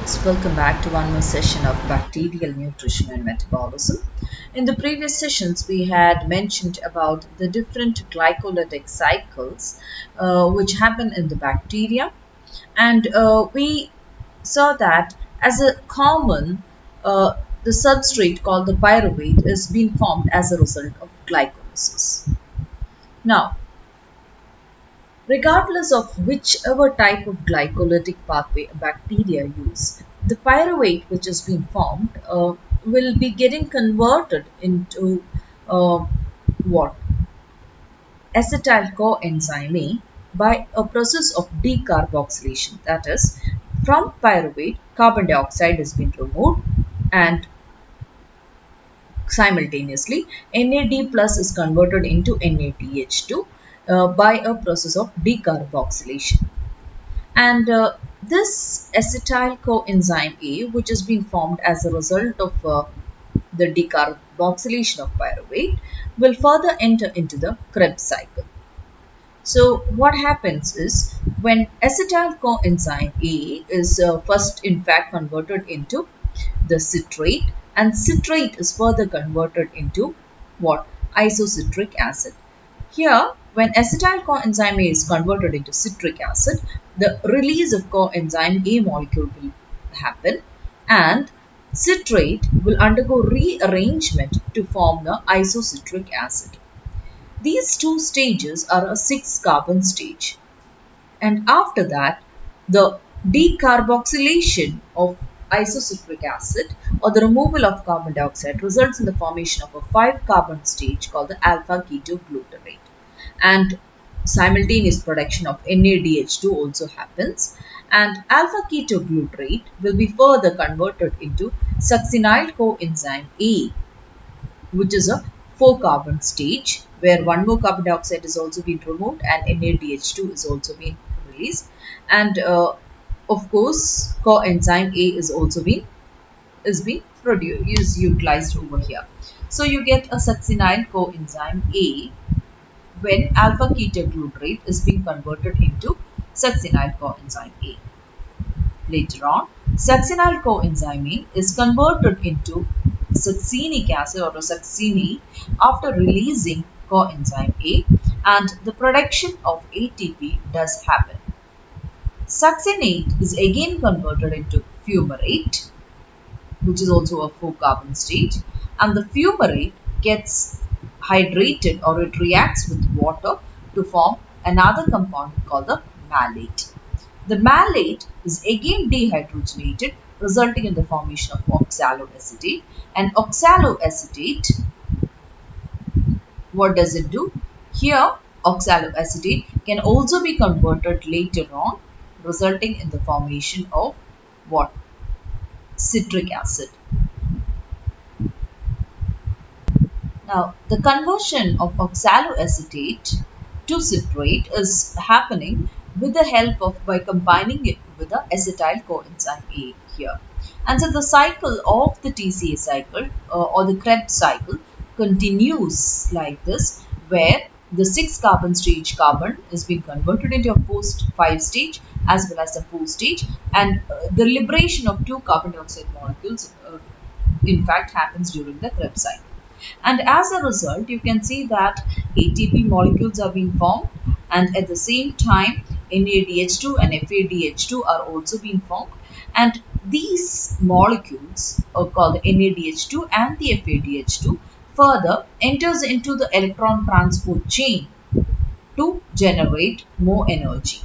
students, welcome back to one more session of bacterial nutrition and metabolism. In the previous sessions, we had mentioned about the different glycolytic cycles which happen in the bacteria, and we saw that as a common, the substrate called the pyruvate is being formed as a result of glycolysis. Now, regardless of whichever type of glycolytic pathway a bacteria use, the pyruvate which is being formed will be getting converted into uh, what? Acetyl coenzyme A by a process of decarboxylation. That is, from pyruvate, carbon dioxide is being removed and simultaneously NAD plus is converted into NADH2 by a process of decarboxylation. And this acetyl coenzyme A, which has been formed as a result of the decarboxylation of pyruvate, will further enter into the Krebs cycle. So what happens is when acetyl coenzyme A is first in fact converted into the citrate, and citrate is further converted into what? Isocitric acid. Here, when acetyl coenzyme A is converted into citric acid, the release of coenzyme A molecule will happen and citrate will undergo rearrangement to form the isocitric acid. These two stages are a 6-carbon stage. And after that, the decarboxylation of isocitric acid or the removal of carbon dioxide results in the formation of a 5-carbon stage called the alpha ketoglutarate. And simultaneous production of NADH2 also happens, and alpha ketoglutarate will be further converted into succinyl coenzyme A, which is a 4-carbon stage where one more carbon dioxide is also being removed and NADH2 is also being released, and of course coenzyme A is also being utilized over here. So you get a succinyl coenzyme A when alpha ketoglutarate is being converted into succinyl coenzyme A. Later on, succinyl coenzyme A is converted into succinic acid or succine after releasing coenzyme A, and the production of ATP does happen. Succinate is again converted into fumarate, which is also a 4-carbon stage, and the fumarate gets hydrated or it reacts with water to form another compound called the malate. The malate is again dehydrogenated, resulting in the formation of oxaloacetate. And oxaloacetate, what does it do? Here, oxaloacetate can also be converted later on, resulting in the formation of what? Citric acid. Now, the conversion of oxaloacetate to citrate is happening with the help of by combining it with the acetyl coenzyme A here. And so the cycle of the TCA cycle or the Krebs cycle continues like this, where the 6-carbon stage carbon is being converted into a post-5 stage as well as a 4 stage, and the liberation of 2 carbon dioxide molecules in fact happens during the Krebs cycle. And as a result, you can see that ATP molecules are being formed, and at the same time NADH2 and FADH2 are also being formed, and these molecules are called the NADH2 and the FADH2 further enters into the electron transport chain to generate more energy.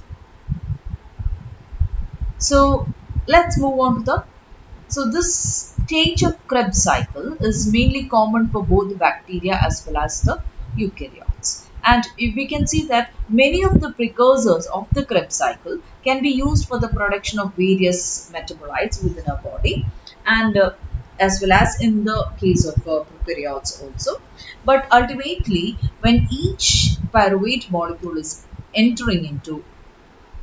So let's move on to this stage of Krebs cycle is mainly common for both the bacteria as well as the eukaryotes. And we can see that many of the precursors of the Krebs cycle can be used for the production of various metabolites within our body, and as well as in the case of prokaryotes also. But ultimately, when each pyruvate molecule is entering into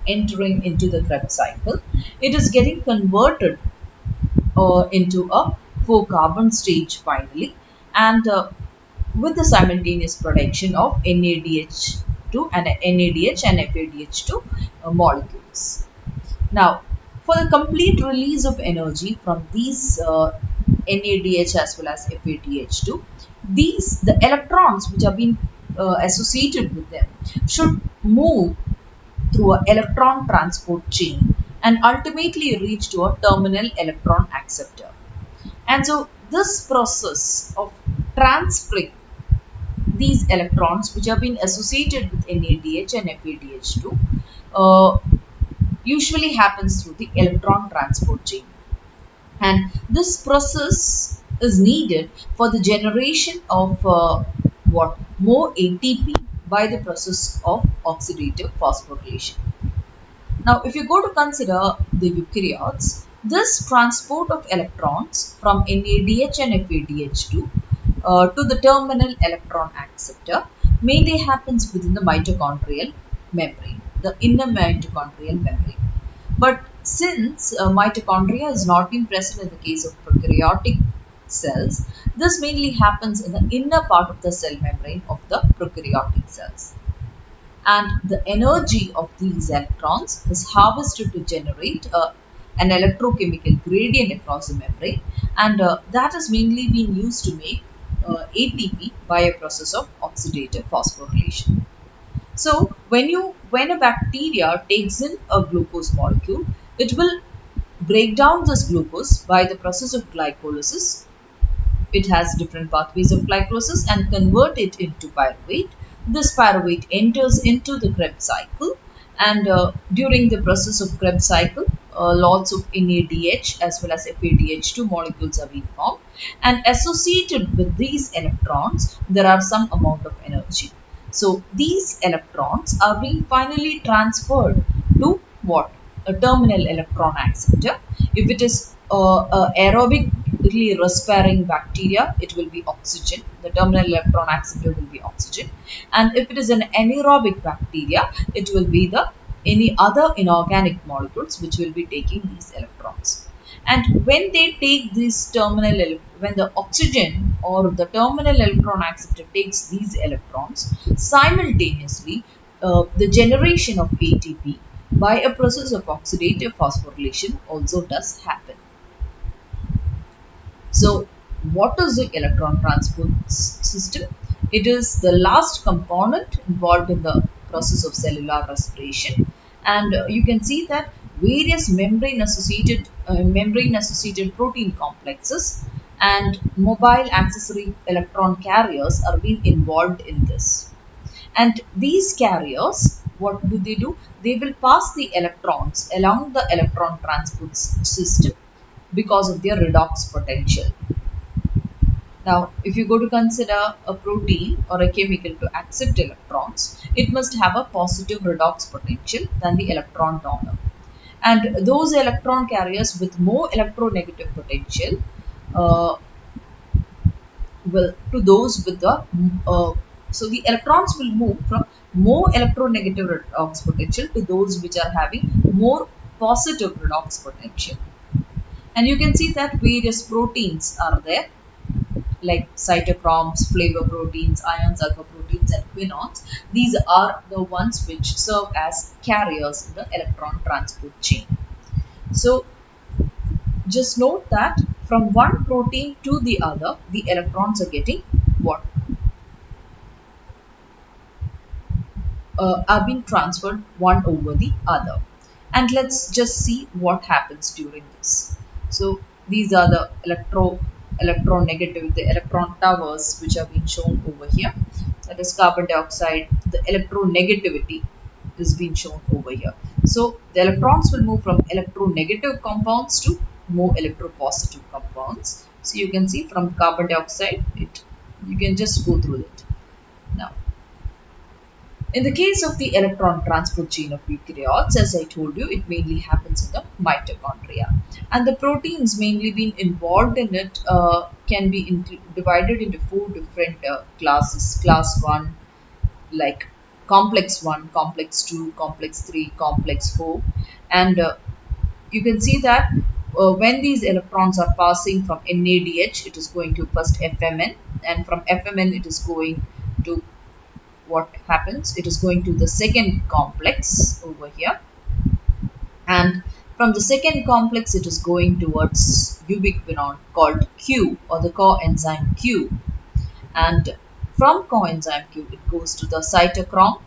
the Krebs cycle, it is getting converted into a 4-carbon stage finally, and with the simultaneous production of NADH2 and NADH and FADH2 molecules. Now, For the complete release of energy from these NADH as well as FADH2, the electrons which have been associated with them should move through an electron transport chain and ultimately reach to a terminal electron acceptor. And so this process of transferring these electrons which have been associated with NADH and FADH2 uh, usually happens through the electron transport chain. And this process is needed for the generation of more ATP by the process of oxidative phosphorylation. Now, if you go to consider the eukaryotes, this transport of electrons from NADH and FADH2 to the terminal electron acceptor mainly happens within the mitochondrial membrane, the inner mitochondrial membrane. But since mitochondria is not being present in the case of prokaryotic cells, this mainly happens in the inner part of the cell membrane of the prokaryotic cells. And the energy of these electrons is harvested to generate an electrochemical gradient across the membrane, and that is mainly being used to make ATP by a process of oxidative phosphorylation. So when a bacteria takes in a glucose molecule, it will break down this glucose by the process of glycolysis. It has different pathways of glycolysis and convert it into pyruvate. This pyruvate enters into the Krebs cycle, and during the process of Krebs cycle, lots of NADH as well as FADH2 molecules are being formed, and associated with these electrons there are some amount of energy. So these electrons are being finally transferred to what? A terminal electron acceptor. If it is aerobically respiring bacteria, it will be oxygen. The terminal electron acceptor will be oxygen. And if it is an anaerobic bacteria, it will be any other inorganic molecules which will be taking these electrons. And when they take this when the oxygen or the terminal electron acceptor takes these electrons, simultaneously the generation of ATP by a process of oxidative phosphorylation also does happen. So, what is the electron transport system? It is the last component involved in the process of cellular respiration, and you can see that various membrane associated protein complexes and mobile accessory electron carriers are being involved in this. And these carriers, what do? They will pass the electrons along the electron transport system because of their redox potential. Now, if you go to consider a protein or a chemical to accept electrons, it must have a positive redox potential than the electron donor. And those electron carriers with more electronegative potential will to those with the so the electrons will move from more electronegative redox potential to those which are having more positive redox potential. And you can see that various proteins are there, like cytochromes, flavor proteins, ions, alpha proteins, and quinones. These are the ones which serve as carriers in the electron transport chain. So just note that from one protein to the other, the electrons are getting what? Are being transferred one over the other. And let's just see what happens during this. So these are the electronegative, the electron towers which are being shown over here. That is carbon dioxide. The electronegativity is being shown over here. So the electrons will move from electronegative compounds to more electropositive compounds. So you can see from carbon dioxide, you can just go through it. Now, in the case of the electron transport chain of eukaryotes, as I told you, it mainly happens in the mitochondria. And the proteins mainly being involved in it can be divided into four different classes. Class 1, like complex 1, complex 2, complex 3, complex 4. And you can see that when these electrons are passing from NADH, it is going to first FMN, and from FMN it is going to what happens? It is going to the second complex over here, and From the second complex, it is going towards ubiquinone called Q, or the coenzyme Q. And from coenzyme Q, it goes to the cytochrome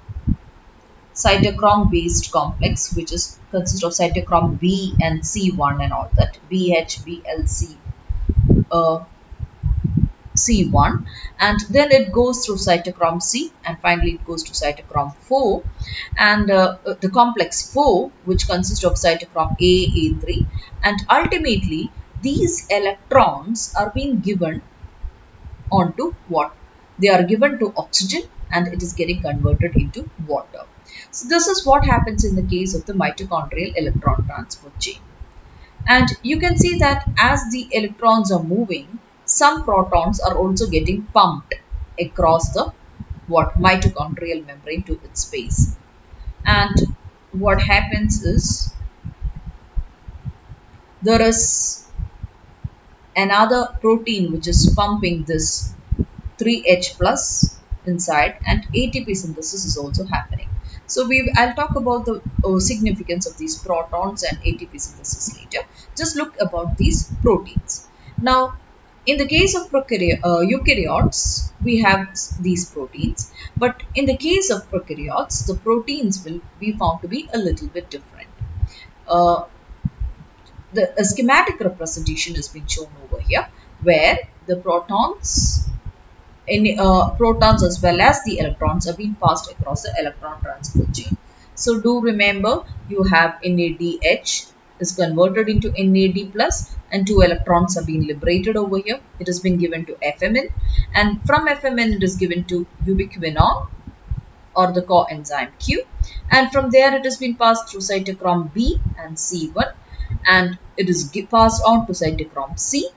based complex, which is consists of cytochrome B and C1 and all that, BHBLC C1, and then it goes through cytochrome C, and finally it goes to cytochrome 4, and the complex 4, which consists of cytochrome A, A3, and ultimately these electrons are being given onto what? They are given to oxygen, and it is getting converted into water. So this is what happens in the case of the mitochondrial electron transport chain. And you can see that as the electrons are moving, some protons are also getting pumped across the mitochondrial membrane to its space. And what happens is there is another protein which is pumping this 3H plus inside, and ATP synthesis is also happening. So I'll talk about the significance of these protons and ATP synthesis later. Just look about these proteins. Now, in the case of eukaryotes, we have these proteins, but in the case of prokaryotes, the proteins will be found to be a little bit different. The schematic representation has been shown over here, where the protons as well as the electrons are being passed across the electron transport chain. So do remember, you have NADH is converted into NAD plus, and 2 electrons are being liberated over here. It has been given to FMN, and from FMN it is given to ubiquinone, or the coenzyme Q, and from there it has been passed through cytochrome B and C1, and it is passed on to cytochrome C.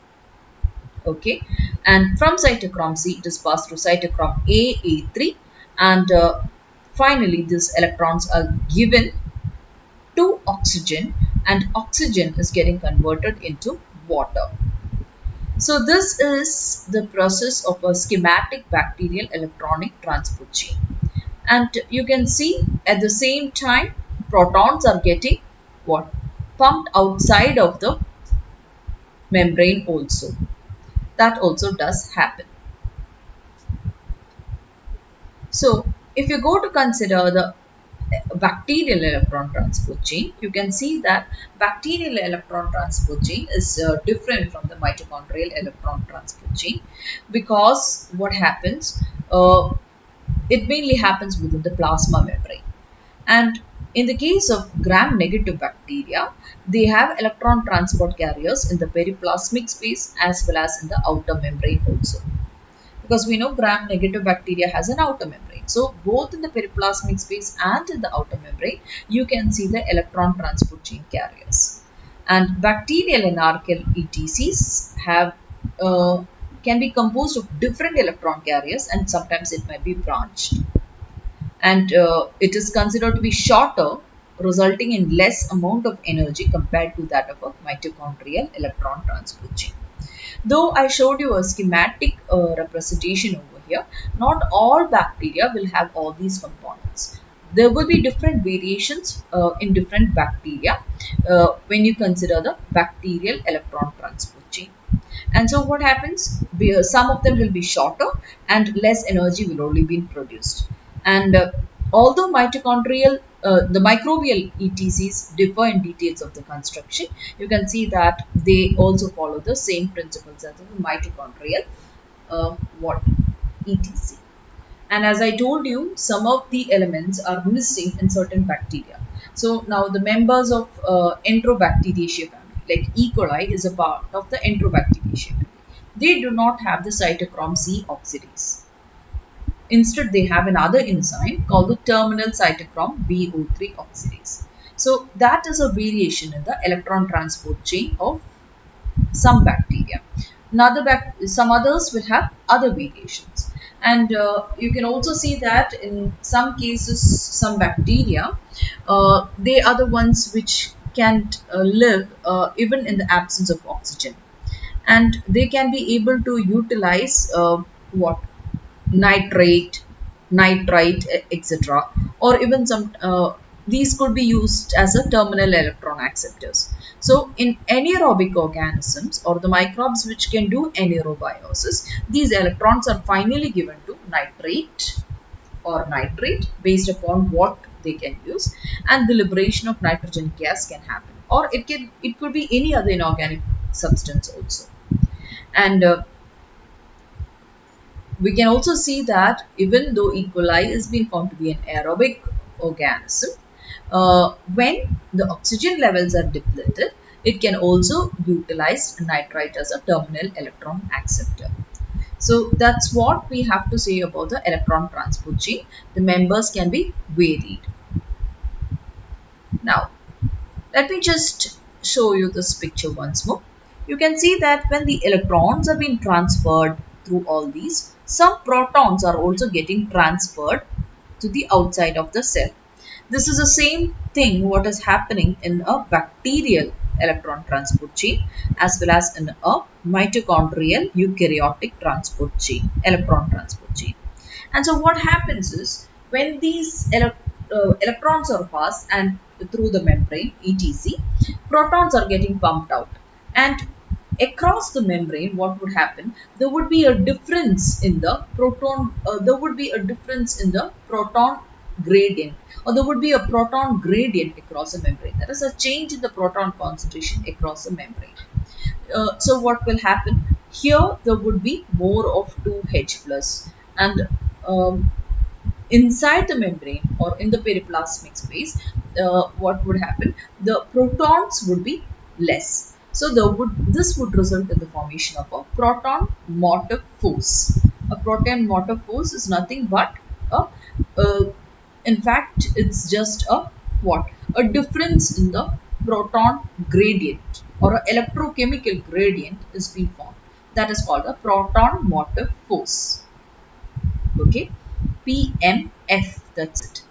Okay, and from cytochrome C it is passed through cytochrome A, A3, and finally these electrons are given to oxygen, and oxygen is getting converted into water. So this is the process of a schematic bacterial electronic transport chain, and you can see at the same time protons are getting what? Pumped outside of the membrane also. That also does happen. So if you go to consider the bacterial electron transport chain, you can see that bacterial electron transport chain is different from the mitochondrial electron transport chain, because what happens, it mainly happens within the plasma membrane. And in the case of gram-negative bacteria, they have electron transport carriers in the periplasmic space as well as in the outer membrane also. Because we know gram-negative bacteria has an outer membrane. So both in the periplasmic space and in the outer membrane, you can see the electron transport chain carriers. And bacterial and archaeal ETCs can be composed of different electron carriers, and sometimes it might be branched. And it is considered to be shorter, resulting in less amount of energy compared to that of a mitochondrial electron transport chain. Though I showed you a schematic representation over here, not all bacteria will have all these components. There will be different variations in different bacteria when you consider the bacterial electron transport chain. And so what happens? Some of them will be shorter and less energy will only be produced. And although the microbial ETCs differ in details of the construction, you can see that they also follow the same principles as the mitochondrial ETC. And as I told you, some of the elements are missing in certain bacteria. So now the members of Enterobacteriaceae family, like E. coli, is a part of the Enterobacteriaceae family. They do not have the cytochrome C oxidase. Instead, they have another enzyme called the terminal cytochrome BO3 oxidase. So that is a variation in the electron transport chain of some bacteria. Some others will have other variations. And you can also see that in some cases, some bacteria, they are the ones which can't live even in the absence of oxygen. And they can be able to utilize nitrate, nitrite, etc. Or even some these could be used as a terminal electron acceptors. So in anaerobic organisms or the microbes which can do anaerobiosis, these electrons are finally given to nitrate or nitrate based upon what they can use, and the liberation of nitrogen gas can happen, or it could be any other inorganic substance also. And we can also see that even though E. coli is being found to be an aerobic organism, when the oxygen levels are depleted, it can also utilize nitrite as a terminal electron acceptor. So that's what we have to say about the electron transport chain. The members can be varied. Now, let me just show you this picture once more. You can see that when the electrons are being transferred through all these, some protons are also getting transferred to the outside of the cell. This is the same thing what is happening in a bacterial electron transport chain as well as in a mitochondrial eukaryotic transport chain, electron transport chain. And so what happens is when these electrons are passed and through the membrane etc, protons are getting pumped out, and across the membrane what would happen, there would be a difference in the proton gradient, or there would be a proton gradient across the membrane. That is a change in the proton concentration across the membrane. So what will happen here, there would be more of 2H plus, and inside the membrane or in the periplasmic space, what would happen, the protons would be less. So this would result in the formation of a proton motive force. A proton motive force is nothing but in fact it's just a difference in the proton gradient, or an electrochemical gradient is being formed. That is called a proton motive force. Okay, PMF, that's it.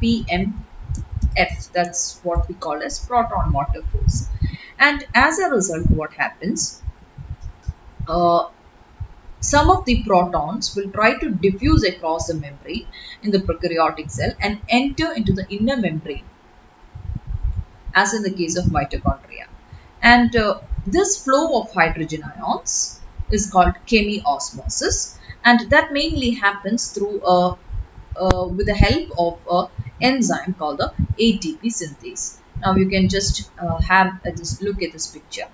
PMF, that's what we call as proton motive force. And as a result, what happens, some of the protons will try to diffuse across the membrane in the prokaryotic cell and enter into the inner membrane, as in the case of mitochondria. And this flow of hydrogen ions is called chemiosmosis, and that mainly happens through with the help of an enzyme called the ATP synthase. Now you can just just look at this picture.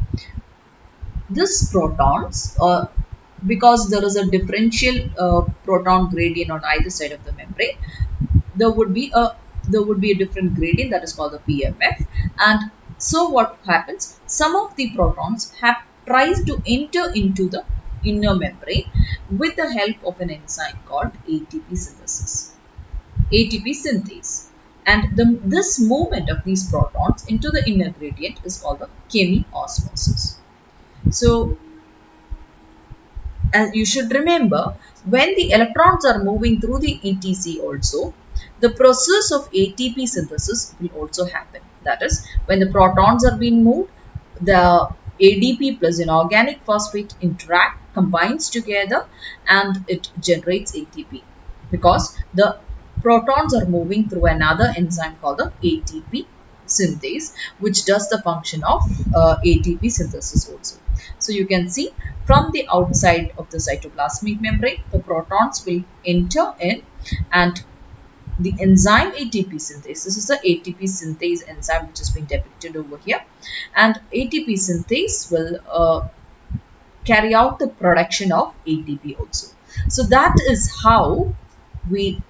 This protons, because there is a differential proton gradient on either side of the membrane, there would be a different gradient, that is called the PMF. And so what happens, some of the protons tries to enter into the inner membrane with the help of an enzyme called ATP synthase. And this movement of these protons into the inner gradient is called the chemiosmosis. So as you should remember, when the electrons are moving through the ETC also, the process of ATP synthesis will also happen. That is, when the protons are being moved, the ADP plus inorganic phosphate interact, combines together, and it generates ATP, because the protons are moving through another enzyme called the ATP synthase, which does the function of ATP synthesis also. So you can see from the outside of the cytoplasmic membrane, the protons will enter in, and the enzyme ATP synthase, this is the ATP synthase enzyme which has been depicted over here, and ATP synthase will carry out the production of ATP also. So that is how we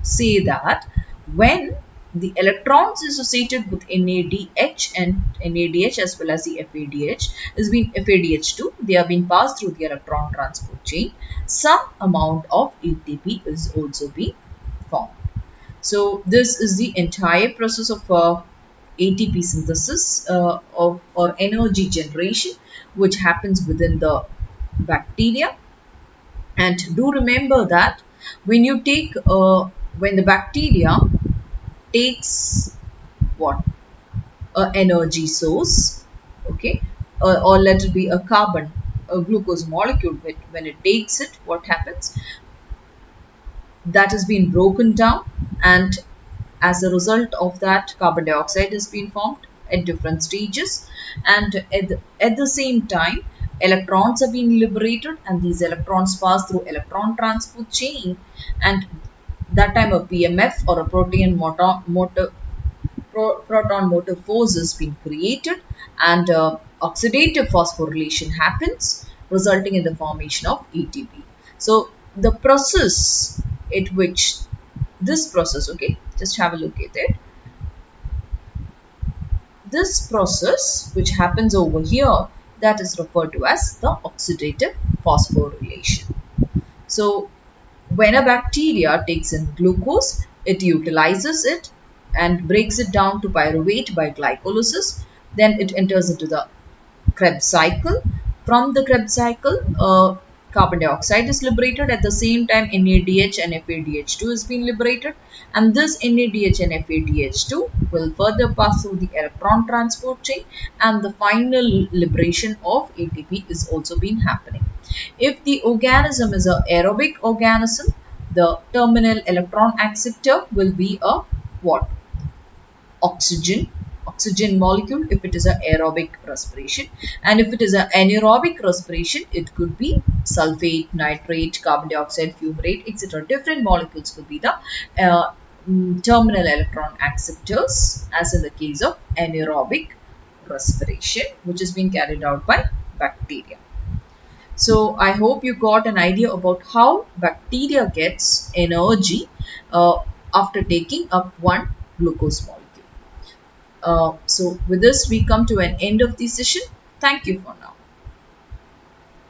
say that when the electrons associated with NADH and NADH as well as the FADH FADH2, they have been passed through the electron transport chain, some amount of ATP is also being formed. So this is the entire process of ATP synthesis or energy generation which happens within the bacteria. And do remember that when you take when the bacteria takes what, a energy source, okay, or let it be a glucose molecule, when it takes it, what happens, that has been broken down, and as a result of that, carbon dioxide has been formed at different stages, and at the same time, electrons have been liberated, and these electrons pass through electron transport chain, and that time a PMF or a proton motor force has been created, and oxidative phosphorylation happens, resulting in the formation of ATP. So the process at which this process, okay, just have a look at it. This process which happens over here, that is referred to as the oxidative phosphorylation. So when a bacteria takes in glucose, it utilizes it and breaks it down to pyruvate by glycolysis. Then it enters into the Krebs cycle. From the Krebs cycle, carbon dioxide is liberated. At the same time, NADH and FADH2 is being liberated. And this NADH and FADH2 will further pass through the electron transport chain, and the final liberation of ATP is also been happening. If the organism is an aerobic organism, the terminal electron acceptor will be a what? Oxygen molecule if it is an aerobic respiration, and if it is an anaerobic respiration, it could be sulfate, nitrate, carbon dioxide, fumarate, etc. Different molecules could be the terminal electron acceptors, as in the case of anaerobic respiration, which is being carried out by bacteria. So I hope you got an idea about how bacteria gets energy after taking up one glucose molecule. So with this, we come to an end of the session. Thank you for now.